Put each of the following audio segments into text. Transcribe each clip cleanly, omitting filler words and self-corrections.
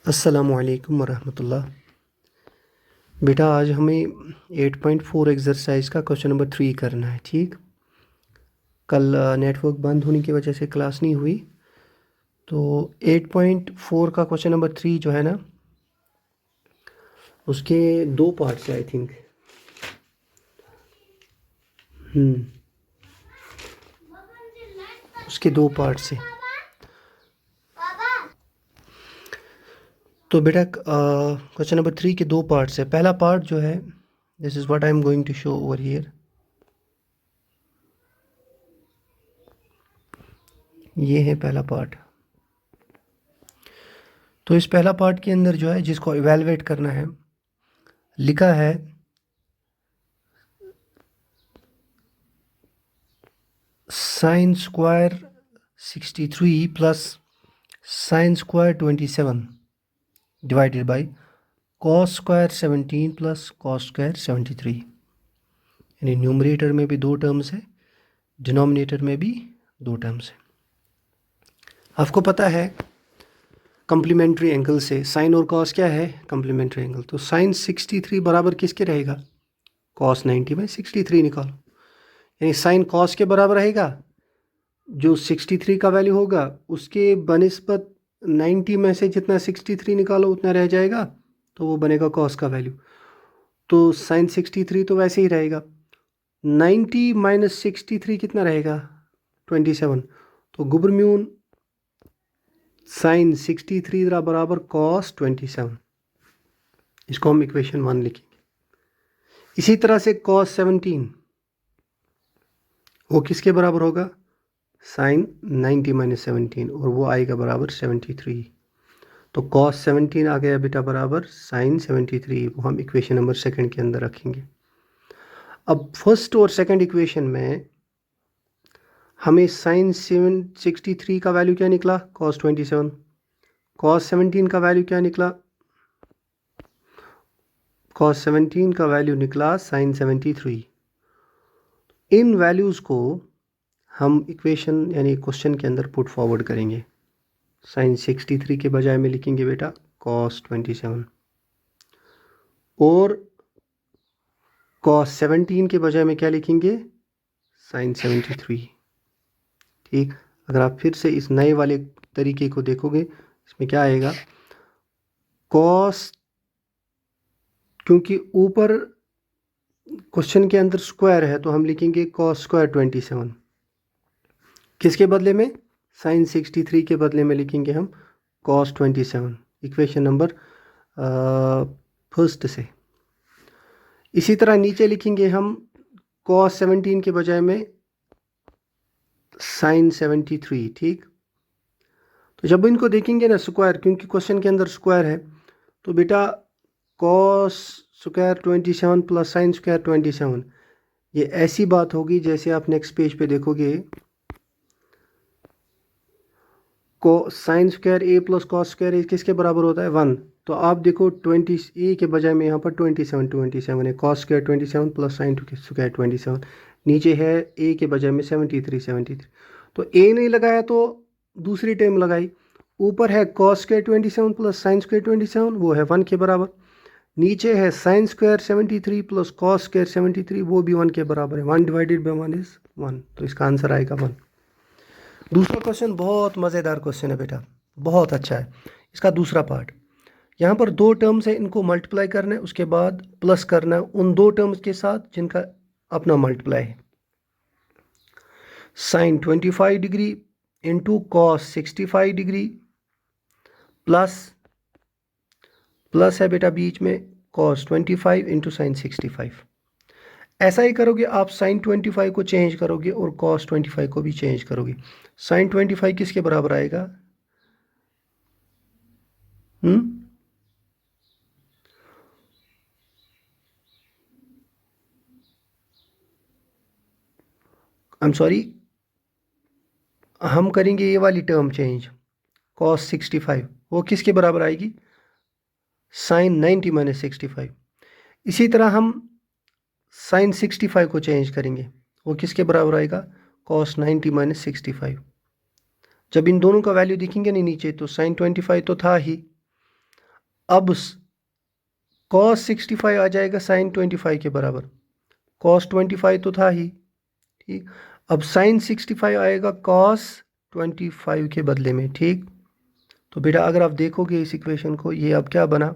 अस्सलामुअलैकुम वरहमतुल्लाह। बेटा आज हमें 8.4 एक्सरसाइज का क्वेश्चन नंबर 3 करना है। ठीक, कल नेटवर्क बंद होने की वजह से क्लास नहीं हुई, तो 8.4 का क्वेश्चन नंबर 3 जो है ना, उसके दो पार्ट्स है आई थिंक। उसके दो पार्ट्स है। तो बेटा क्वेश्चन नंबर 3 के दो पार्ट्स है। पहला पार्ट जो है, this is what I am going to show over here. ये है पहला पार्ट। तो इस पहला पार्ट के अंदर जो है, जिसको इवेलुएट करना है, लिखा है sine square 63 plus sine square 27 divided by cos square 17 plus cos square 73। यानी न्यूमरेटर में भी दो टर्म्स है, डिनोमिनेटर में भी दो टर्म्स है। आपको पता है कम्प्लीमेंट्री एंगल से साइन और कॉस क्या है, कम्प्लीमेंट्री एंगल। तो साइन 63 बराबर किसके रहेगा, कॉस 90/63 निकालो। यानी साइन कॉस के बराबर रहेगा, जो 63 का वैल्यू होगा उसके बनिस्बत 90 में से जितना 63 निकालो उतना रह जाएगा, तो वो बनेगा कॉस का वैल्यू। तो साइन 63 तो वैसे ही रहेगा, 90 - 63 कितना रहेगा, 27। तो गुबरम्यून साइन 63 बराबर कॉस 27। इसको हम इक्वेशन 1 लिखेंगे। इसी तरह से कॉस 17 वो किसके बराबर होगा, साइन 90 - 17, और वो आएगा बराबर 73। तो कॉस 17 आ गया बेटा बराबर साइन 73। वो हम इक्वेशन नंबर 2 के अंदर रखेंगे। अब फर्स्ट और सेकंड इक्वेशन में हमें साइन 63 का वैल्यू क्या निकला, कॉस 27। कॉस 17 का वैल्यू क्या निकला, कॉस 17 का वैल्यू निकला साइन 73। इन वैल्यूज़ को हम इक्वेशन यानी क्वेश्चन के अंदर पुट फॉरवर्ड करेंगे। साइन 63 के बजाय में लिखेंगे बेटा कॉस 27, और कॉस 17 के बजाय में क्या लिखेंगे, साइन 73। ठीक, अगर आप फिर से इस नए वाले तरीके को देखोगे, इसमें क्या आएगा, कॉस, क्योंकि ऊपर क्वेश्चन के अंदर स्क्वायर है तो हम लिखेंगे कॉस स्क्वायर 27। किसके बदले में, साइन 63 के बदले में लिखेंगे हम कॉस 27, इक्वेशन नंबर फर्स्ट से। इसी तरह नीचे लिखेंगे हम कॉस 17 के बजाय में साइन 73। ठीक, तो जब इनको देखेंगे ना स्क्वायर, क्योंकि क्वेश्चन के अंदर स्क्वायर है, तो बेटा cos square 27 plus sine square 27, ये ऐसी बात होगी जैसे आप नेक्स्ट पेज पे देखोगे, को sign square A plus cos square A किसके बराबर होता है, 1। तो आप देखो 20 ए के बजाय में यहाँ पर 27 है, cos square 27 plus sine square 27। नीचे है ए के बजाय में 73। तो ए नहीं लगाया तो दूसरी टर्म लगाई। ऊपर है cos square 27 plus sine square 27, वो है 1 के बराबर। नीचे है sine square 73 plus cos square 73, वो भी 1 के बराबर है। 1/1 इज 1, तो इसका आंसर आएगा 1। दूसरा क्वेश्चन बहुत मज़ेदार क्वेश्चन है बेटा, बहुत अच्छा है। इसका दूसरा पार्ट, यहाँ पर दो टर्म्स है, इनको मल्टीप्लाई करना है, उसके बाद प्लस करना है उन दो टर्म्स के साथ जिनका अपना मल्टीप्लाई है। Sine 25 degree into cos 65 degree plus है बेटा बीच में कॉस 25 इंटू साइन 65। ऐसा ही करोगे आप, साइन 25 को चेंज करोगे और कॉस 25 को भी चेंज करोगे। साइन 25 किसके बराबर आएगा, आई एम सॉरी, हम करेंगे ये वाली टर्म चेंज, कॉस 65 वो किसके बराबर आएगी, साइन 90 - 65। इसी तरह हम साइन 65 को चेंज करेंगे, वो किसके बराबर आएगा, कॉस 90 - 65। जब इन दोनों का वैल्यू दिखेंगे नहीं नीचे, तो साइन 25 तो था ही, अब cos 65 आ जाएगा sin 25 के बराबर। cos 25 तो था ही, ठीक। अब sin 65 आएगा cos 25 के बदले में, ठीक। तो बेटा अगर आप देखोगे इस इक्वेशन को, ये अब क्या बना,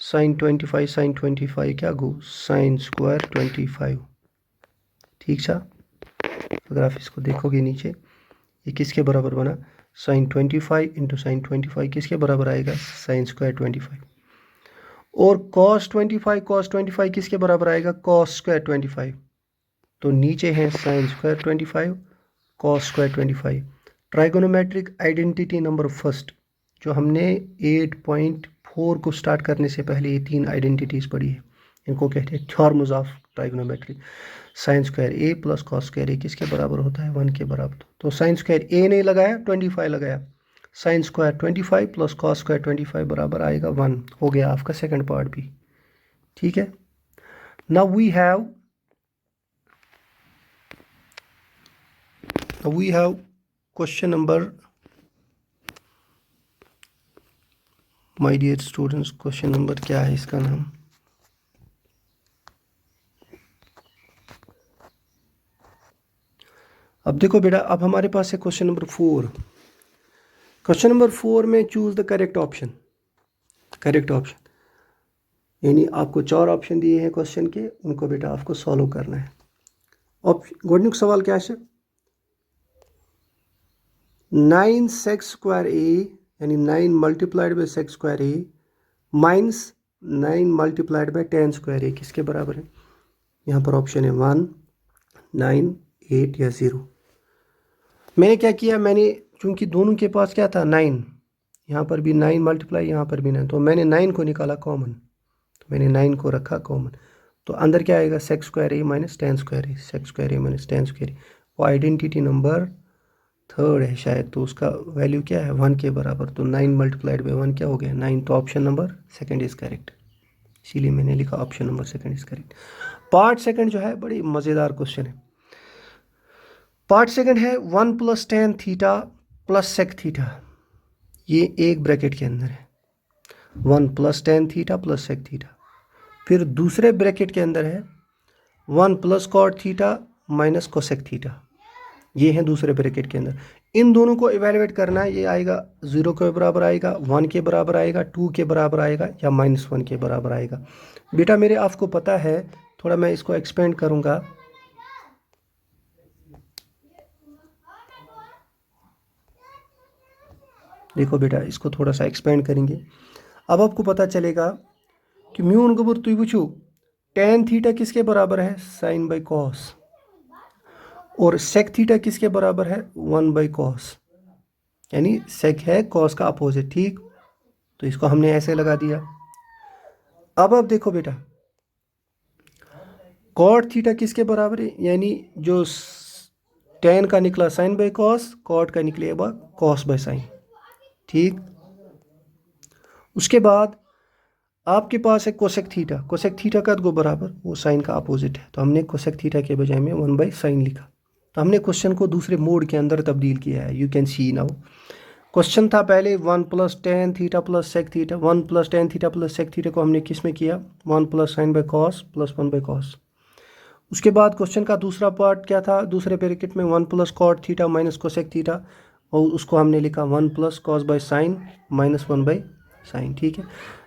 sin 25 क्या गो sin स्क्वायर 25, ठीक सा। अगर आप इसको देखोगे नीचे, ये किसके बराबर बना, sin 25 इंटू साइन 25 किसके बराबर आएगा, sin स्क्वायर 25। और cos 25 किसके बराबर आएगा, cos स्क्वायर 25। तो नीचे है sin square 25 cos square 25। Trigonometric identity number first, जो हमने 8.4 को स्टार्ट करने से पहले ये 3 आइडेंटिटीज पढ़ी है, इनको कहते हैं theorems of trigonometry. Sine square A plus cos square A किसके बराबर होता है, 1 के बराबर। तो साइन स्क्वायर ए नहीं लगाया, 25 लगाया, sine square 25 plus cos square 25 बराबर आएगा 1। हो गया आपका सेकंड पार्ट भी, ठीक है। Now we have question number, my dear students, question number क्या है इसका नाम, अब देखो बेटा, अब हमारे पास है क्वेश्चन नंबर 4। क्वेश्चन नंबर 4 में choose the correct option. Correct option यानी आपको 4 ऑप्शन दिए हैं क्वेश्चन के, उनको बेटा आपको सॉल्व करना है। गोडनुक सवाल क्या है, 9 सेक्स स्क्वायर ए यानी 9 multiplied by sec square A minus 9 multiplied by 10 square A किसके बराबर है। यहाँ पर ऑप्शन है 1, 9, 8 या 0। मैंने क्या किया, मैंने चूंकि दोनों के पास क्या था 9, यहाँ पर भी 9 मल्टीप्लाई, यहाँ पर भी 9, तो मैंने 9 को निकाला कॉमन, तो मैंने 9 को रखा कॉमन। तो अंदर क्या आएगा, sex square A minus 10 square A, sex square A minus 10 square ए। वो आइडेंटिटी नंबर 3 है शायद, तो उसका वैल्यू क्या है 1 के बराबर। तो 9 मल्टीप्लाइड बाई 1 क्या हो गया 9। तो option number second is correct, इसीलिए मैंने लिखा option number second is correct. Part second जो है बड़ी मज़ेदार क्वेश्चन है। पार्ट सेकंड है 1 plus tan theta plus sec theta, ये एक ब्रैकेट के अंदर है 1 plus tan theta plus sec theta. फिर दूसरे ब्रैकेट के अंदर है 1 plus cot theta minus cosec theta, ये है दूसरे ब्रैकेट के अंदर। इन दोनों को इवेलुएट करना है, ये आएगा 0 के बराबर आएगा, 1 के बराबर आएगा, 2 के बराबर आएगा या -1 के बराबर आएगा। बेटा मेरे आपको पता है, थोड़ा मैं इसको एक्सपेंड करूंगा। देखो बेटा इसको थोड़ा सा एक्सपेंड करेंगे, अब आपको पता चलेगा कि म्यून गबर तुई बुझू टेन थीटा किसके बराबर है, साइन बाई कॉस, और सेक थीटा किसके बराबर है 1 बाई कॉस, यानी सेक है कॉस का अपोजिट, ठीक। तो इसको हमने ऐसे लगा दिया। अब आप देखो बेटा कॉट थीटा किसके बराबर है, यानी जो टेन का निकला साइन बाई कॉस, कॉट का निकलेगा कॉस बाई साइन, ठीक। उसके बाद आपके पास है कोसेक थीटा, कोसेक थीटा का को बराबर वो साइन का अपोजिट है, तो हमने कोसेक थीटा के बजाय में 1 बाई साइन लिखा। तो हमने क्वेश्चन को दूसरे मोड के अंदर तब्दील किया है। You can see now, question था पहले 1 plus tan theta plus sec theta, 1 plus tan theta plus sec theta को हमने किस में किया 1 plus sine by cos plus 1 by cos. उसके बाद क्वेश्चन का दूसरा पार्ट क्या था, दूसरे ब्रैकेट में 1 plus cot theta minus cosec theta, और उसको हमने लिखा 1 plus cos by sine minus 1 by sine, ठीक है।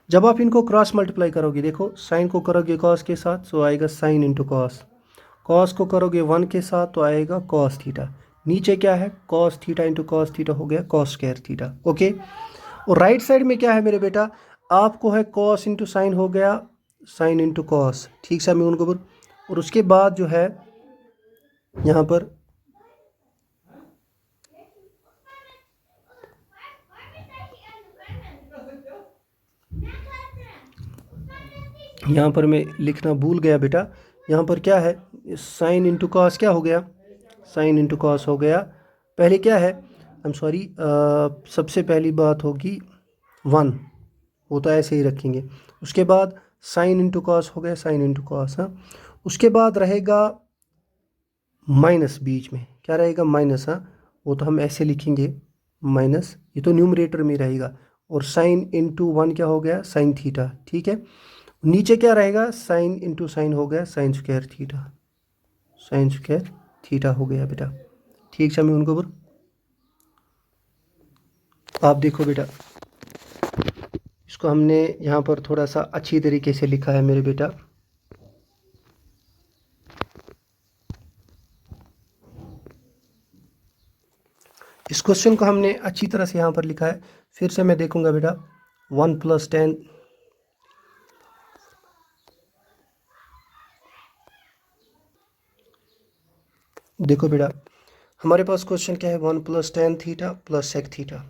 जब आप इनको क्रॉस मल्टीप्लाई करोगे, देखो साइन को करोगे कॉस के साथ तो आएगा साइन इंटू कॉस, कॉस को करोगे 1 के साथ तो आएगा कॉस थीटा, नीचे क्या है cos theta into cos theta हो गया कॉस स्क्वायर थीटा, ओके। और राइट साइड में क्या है मेरे बेटा, आपको है कॉस इंटू साइन हो गया साइन इंटू कॉस, ठीक सा म्यून गोबर। और उसके बाद जो है यहाँ पर मैं लिखना भूल गया बेटा, यहाँ पर क्या है साइन इंटू कॉस क्या हो गया, साइन इंटू कॉस हो गया। पहले क्या है, आई एम सॉरी, सबसे पहली बात होगी 1, वो तो ऐसे ही रखेंगे। उसके बाद साइन इंटू कॉस हो गया साइन इंटू कॉस, हाँ। उसके बाद रहेगा माइनस, बीच में क्या रहेगा माइनस, हाँ, वो तो हम ऐसे लिखेंगे माइनस, ये तो न्यूमरेटर में रहेगा और साइन इंटू 1 क्या हो गया, साइन थीटा। ठीक है, नीचे क्या रहेगा, साइन इंटू साइन हो गया sine square theta, sine square theta हो गया बेटा। ठीक है, मैं उनको बोल, आप देखो बेटा, इसको हमने यहाँ पर थोड़ा सा अच्छी तरीके से लिखा है मेरे बेटा। इस क्वेश्चन को हमने अच्छी तरह से यहाँ पर लिखा है। फिर से मैं देखूंगा बेटा, 1 + 10, देखो बेटा हमारे पास क्वेश्चन क्या है, 1 + 10 थीटा प्लस सेक थीटा,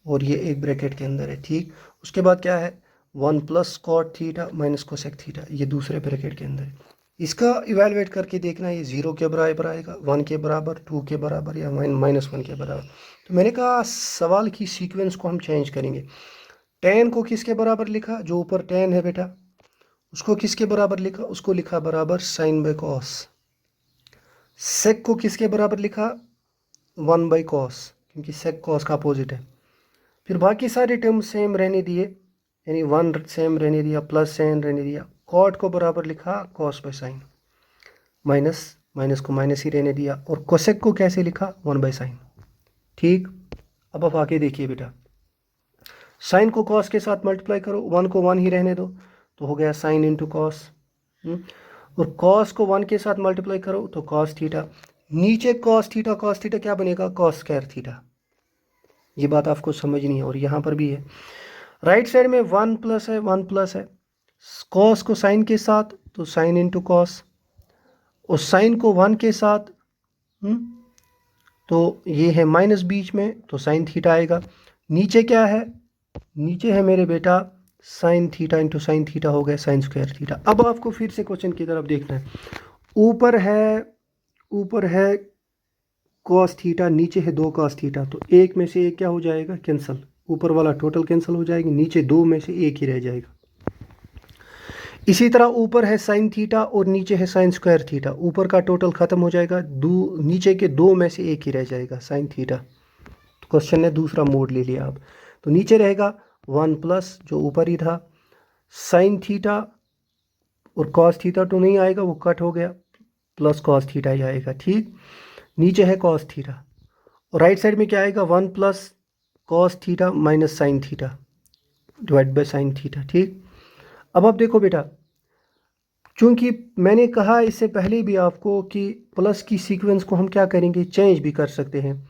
और ये एक ब्रैकेट के अंदर है। ठीक, उसके बाद क्या है, 1 + cot theta minus cosec theta, ये दूसरे ब्रैकेट के अंदर है। इसका इवेलुएट करके देखना, ये 0 के बराबर आएगा, 1 के बराबर, 2 के बराबर, या -1 के बराबर। तो मैंने कहा सवाल की सीक्वेंस को हम चेंज करेंगे। 10 को किसके बराबर लिखा, जो ऊपर 10 है बेटा, उसको किसके बराबर लिखा, उसको लिखा बराबर साइन बाई कॉस। सेक को किसके बराबर लिखा, 1/cos, क्योंकि सेक कॉस का अपोजिट है। फिर बाकी सारे टर्म सेम रहने दिए, यानी 1 सेम रहने दिया, प्लस सेम रहने दिया। कॉट को बराबर लिखा cos by sine, minus minus को माइनस ही रहने दिया, और कोसेक को कैसे लिखा, 1/sin। ठीक, अब आप आके देखिए बेटा, साइन को कॉस के साथ मल्टीप्लाई करो, 1 को 1 ही रहने दो, तो हो गया साइन इंटू कॉस, और कॉस को 1 के साथ मल्टीप्लाई करो तो कॉस थीटा, नीचे कॉस थीटा क्या बनेगा, कॉस स्क्वायर थीटा। ये बात आपको समझनी है, और यहाँ पर भी है। राइट साइड में 1 प्लस है, 1 प्लस है, कॉस को साइन के साथ तो साइन इंटू कॉस, और साइन को 1 के साथ तो ये है माइनस बीच में, तो साइन थीटा आएगा। नीचे क्या है, नीचे है मेरे बेटा sine theta into sine theta, हो गया साइन स्क्वायर थीटा। अब आपको फिर से क्वेश्चन की तरफ देखना है, ऊपर है कॉस थीटा, नीचे है 2 कॉस थीटा, तो एक में से एक क्या हो जाएगा, कैंसिल, ऊपर वाला टोटल कैंसिल हो जाएगी, नीचे 2 में से एक ही रह जाएगा। इसी तरह ऊपर है साइन थीटा और नीचे है साइन स्क्वायर थीटा, ऊपर का टोटल खत्म हो जाएगा, नीचे के 2 में से एक ही रह जाएगा, साइन थीटा। तो क्वेश्चन ने दूसरा मोड ले लिया आप, तो नीचे रहेगा 1 प्लस जो ऊपर ही था साइन थीटा, और कॉस थीटा तो नहीं आएगा, वो कट हो गया, प्लस कॉस थीटा ही आएगा। ठीक, नीचे है कॉस थीटा, और राइट साइड में क्या आएगा, 1 plus cos theta minus sine theta divide by sine theta. ठीक, अब आप देखो बेटा, क्योंकि मैंने कहा इससे पहले भी आपको कि प्लस की सीक्वेंस को हम क्या करेंगे, चेंज भी कर सकते हैं,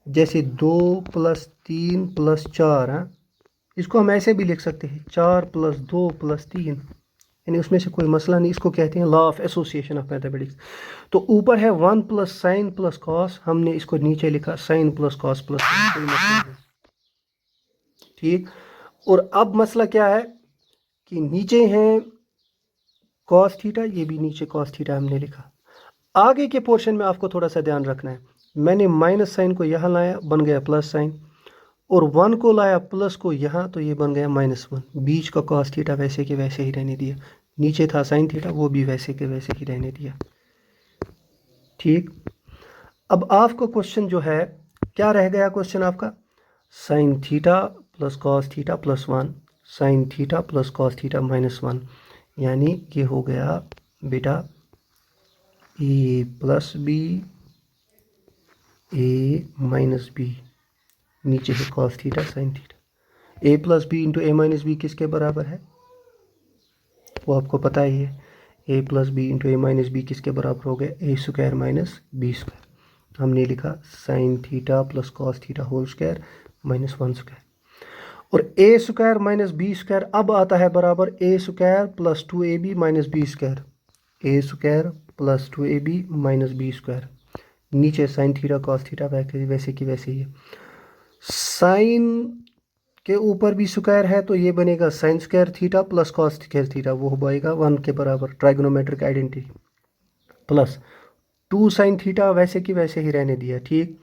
जैसे 2 + 3 + 4, हाँ, इसको हम ऐसे भी लिख सकते हैं, 4 + 2 + 3, यानी उसमें से कोई मसला नहीं, इसको कहते हैं law of association of mathematics. तो ऊपर है 1 + साइन + कॉस, हमने इसको नीचे लिखा साइन + कॉस + साइन, कोई मसला नहीं। ठीक, और अब मसला क्या है कि नीचे है कॉस थीटा, ये भी नीचे कॉस थीटा हमने लिखा। आगे के पोर्शन में आपको थोड़ा सा ध्यान रखना है, मैंने माइनस साइन को यहाँ लाया, बन गया प्लस साइन, और 1 को लाया प्लस को यहाँ, तो ये बन गया -1। बीच का कॉस थीटा वैसे के वैसे ही रहने दिया, नीचे था साइन थीटा, वो भी वैसे के वैसे ही रहने दिया। ठीक, अब आपका क्वेश्चन जो है, क्या रह गया क्वेश्चन आपका, sign theta plus cos theta plus 1, sign theta plus cos theta -1, यानी ये हो गया बेटा a + b, a - b, नीचे है cos theta sine theta. a + b into a - b किसके बराबर है, वो आपको पता ही है, a + b into a - b किसके बराबर हो गया, a² - b²। हमने लिखा sine theta plus cos theta whole square -1², और a² - b² अब आता है बराबर a² + 2ab - b², a² + 2ab - b²। नीचे साइन थीटा कॉस थीटा वैसे की वैसे ही है, साइन के ऊपर भी स्क्वायर है, तो ये बनेगा sine square theta plus cos square theta, वो हो जाएगा 1 के बराबर, trigonometric identity, plus 2 sine theta वैसे की वैसे ही रहने दिया। ठीक,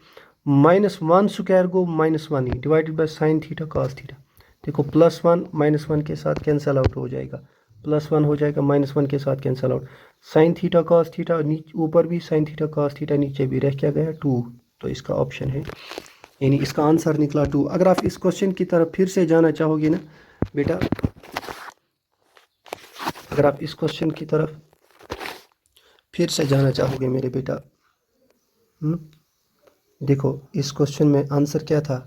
-1² को -1 ही divided by sine theta cos theta, देखो +1 -1 के साथ कैंसिल आउट हो जाएगा, +1 हो जाएगा, -1 के साथ cancel out, sign theta cos theta ऊपर भी साइन थीटा कॉस थीटा, नीचे भी रह क्या गया 2, तो इसका ऑप्शन है यानी इसका आंसर निकला 2। अगर आप इस क्वेश्चन की तरफ फिर से जाना चाहोगे ना बेटा, अगर आप इस क्वेश्चन की तरफ फिर से जाना चाहोगे मेरे बेटा, देखो इस क्वेश्चन में आंसर क्या था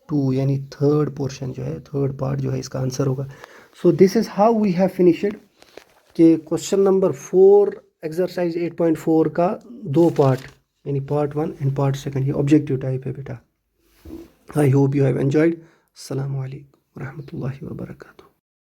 2, यानी थर्ड पोर्शन जो है, थर्ड पार्ट जो है इसका आंसर होगा। So this is how we have finished कि क्वेश्चन नंबर 4 एक्सरसाइज 8.4 का 2 पार्ट, यानी पार्ट 1 एंड पार्ट 2, ये ऑब्जेक्टिव टाइप है बेटा। I hope you have enjoyed. अस्सलामु अलैकुम रहमतुल्लाहि व बरकातुहू।